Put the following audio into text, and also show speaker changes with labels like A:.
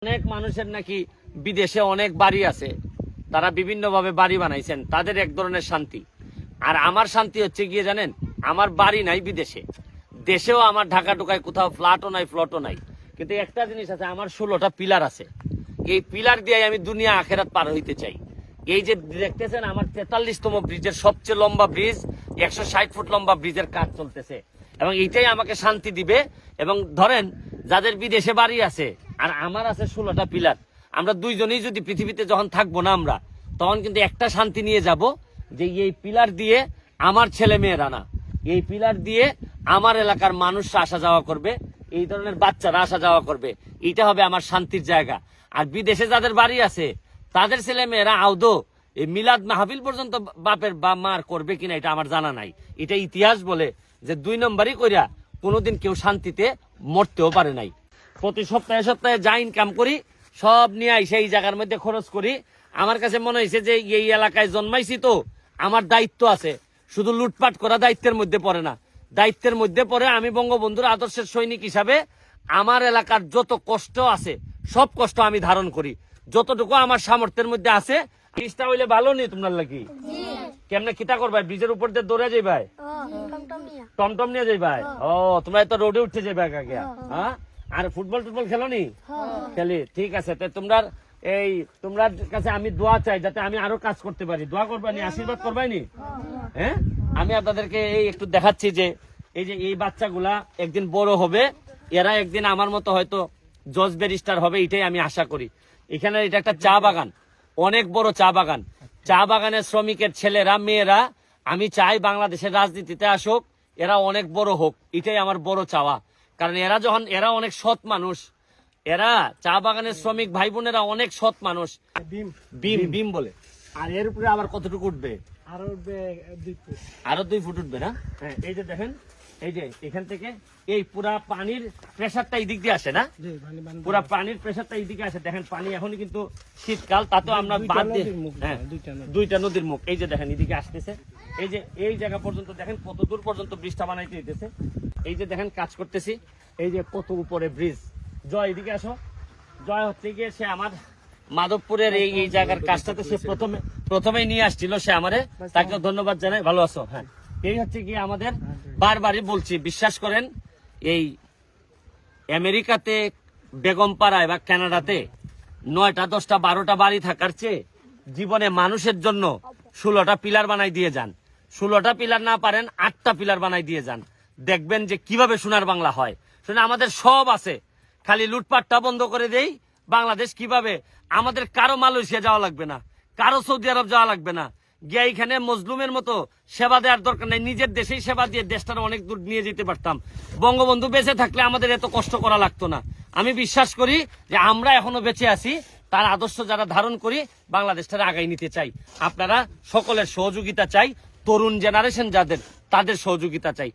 A: অনেক মানুষের নাকি বিদেশে অনেক বাড়ি আছে, তারা বিভিন্নভাবে বাড়ি বানাইছেন, তাদের এক ধরনের শান্তি। আর আমার শান্তি হচ্ছে গিয়ে জানেন, আমার বাড়ি নাই বিদেশে, দেশেও আমার ঢাকা ঢুকায় কোথাও ফ্ল্যাটও নাই ফ্লটও নাই, কিন্তু একটা জিনিস আছে, আমার 16টা পিলার আছে। এই পিলার দিয়ে আমি দুনিয়া আখেরাত পার হইতে চাই। এই যে দেখতেছেন আমার 43তম ব্রিজের সবচেয়ে লম্বা ব্রিজ, 160 ফুট লম্বা ব্রিজের কাজ চলতেছে, এবং এইটাই আমাকে শান্তি দিবে। এবং ধরেন যাদের বিদেশে বাড়ি আছে আর আমার আছে 16টা পিলার, আমরা দুইজনেই যদি পৃথিবীতে যখন থাকবো না আমরা, তখন কিন্তু একটা শান্তি নিয়ে যাব যে এই পিলার দিয়ে আমার ছেলে মেয়েরা না, এই পিলার দিয়ে আমার এলাকার মানুষরা আসা যাওয়া করবে, এই ধরনের বাচ্চারা আসা যাওয়া করবে, এইটা হবে আমার শান্তির জায়গা। আর বিদেশে যাদের বাড়ি আছে তাদের ছেলে মেয়েরা আদৌ এই মিলাদ মাহফিল পর্যন্ত বাপের বা মার করবে কিনা এটা আমার জানা নাই। এটা ইতিহাস বলে যে 2 নম্বরই কইরা কোনোদিন কেউ শান্তিতে মরতেও পারে নাই। প্রতি সপ্তাহে সপ্তাহে যা ইনকাম করি সব নিয়ে আই সেই জায়গার মধ্যে খরচ করি। আমার কাছে মনে হয়েছে যে এই এলাকায় জন্মাইছি তো আমার দায়িত্ব আছে, শুধু লুটপাট করা দায়িত্বের মধ্যে পড়ে না, দায়িত্বের মধ্যে পড়ে আমি বঙ্গবন্ধুর আদর্শের সৈনিক হিসাবে আমার এলাকার যত কষ্ট আছে সব কষ্ট আমি ধারণ করি, যতটুকু আমার সামর্থ্যের মধ্যে আছে। ব্রিজটা হইলে ভালো নেই তোমার লাগি, কেমনে কিতা করবাই? ব্রিজের উপর দিয়ে দৌড়ে যাইবাই, টমটম নিয়ে যাইবাই? ও তোমরা তো রোডে উঠতে যাইবা কাকে? হ্যাঁ, আর ফুটবল টুটবল খেলো নি? খেলি, ঠিক আছে। তোমরা এই তোমরা কাছে আমি দোয়া চাই যাতে আমি আরো কাজ করতে পারি। দোয়া করবানি, আশীর্বাদ করবাইনি? হ্যাঁ, আমি আপনাদেরকে এই একটু দেখাচ্ছি যে এই বাচ্চাগুলা একদিন বড় হবে, এরা একদিন আমার মতো হয়তো জজ ব্যারিস্টার হবে, এটাই আমি আশা করি। এখানে এটা একটা চা বাগান, অনেক বড় চা বাগান, চা বাগানের শ্রমিকের ছেলেরা মেয়েরা আমি চাই বাংলাদেশের রাজনীতিতে আসুক, এরা অনেক বড় হোক, এটাই আমার বড় চাওয়া। কারণ এরা অনেক সৎ মানুষ, এরা চা বাগানের শ্রমিক ভাই বোনেরা অনেক সৎ মানুষ। বিম বলে। আর এর উপরে আবার কতটুকু উঠবে? আরো 2 ফুট উঠবে না? হ্যাঁ, এই যে দেখেন, এই যে এখান থেকে এই পুরা পানির প্রেসারটা এই দিক দিয়ে আসে না, পুরা পানির প্রেসারটা এই দিকে আসে। দেখেন পানি এখনই কিন্তু শীতকাল, তাতেও আমরা বাদ দিয়ে, হ্যাঁ 2টা নদীর মুখ এই যে দেখেন এদিকে আসতেছে। এই যে এই জায়গা পর্যন্ত দেখেন কত দূর পর্যন্ত ব্রিজটা বানাইতে দিতেছে। এই যে দেখেন কাজ করতেছি, এই যে কত উপরে ব্রিজ। জয় এদিকে আসো। জয় হচ্ছে গিয়ে সে আমার মাধবপুরের এই জায়গার কাজটাতে সে প্রথমেই নিয়ে আসছিল, সে আমারে, তাকেও ধন্যবাদ জানাই। ভালো আছো? হ্যাঁ, এই হচ্ছে কি আমাদের, বারবারই বলছি, বিশ্বাস করেন এই আমেরিকাতে বেগমপাড়ায় বা কানাডাতে 9টা 10টা 12টা বাড়ি থাকার চেয়ে জীবনে মানুষের জন্য 16টা পিলার বানাই দিয়ে যান। 16টা পিলার না পারেন 8টা পিলার বানাই দিয়ে যান, দেখবেন যে কিভাবে সোনার বাংলা হয়। শুনে আমাদের সব আছে, খালি লুটপাটটা বন্ধ করে দেই, বাংলাদেশ কিভাবে, আমাদের কারো মালয়েশিয়া যাওয়া লাগবে না, কারো সৌদি আরব যাওয়া লাগবে না, গিয়ে এখানে মজলুমের মতো সেবা দেওয়ার দরকার নেই, নিজের দেশেই সেবা দিয়ে দেশটার অনেক দূর নিয়ে যেতে পারতাম। বঙ্গবন্ধু বেঁচে থাকলে আমাদের এত কষ্ট করা লাগতো না। আমি বিশ্বাস করি যে আমরা এখনো বেঁচে আছি, তার আদর্শ যারা ধারণ করি বাংলাদেশটা আগাই নিতে চাই। আপনারা সকলের সহযোগিতা চাই, তরুণ জেনারেশন যাদের, তাদের সহযোগিতা চাই।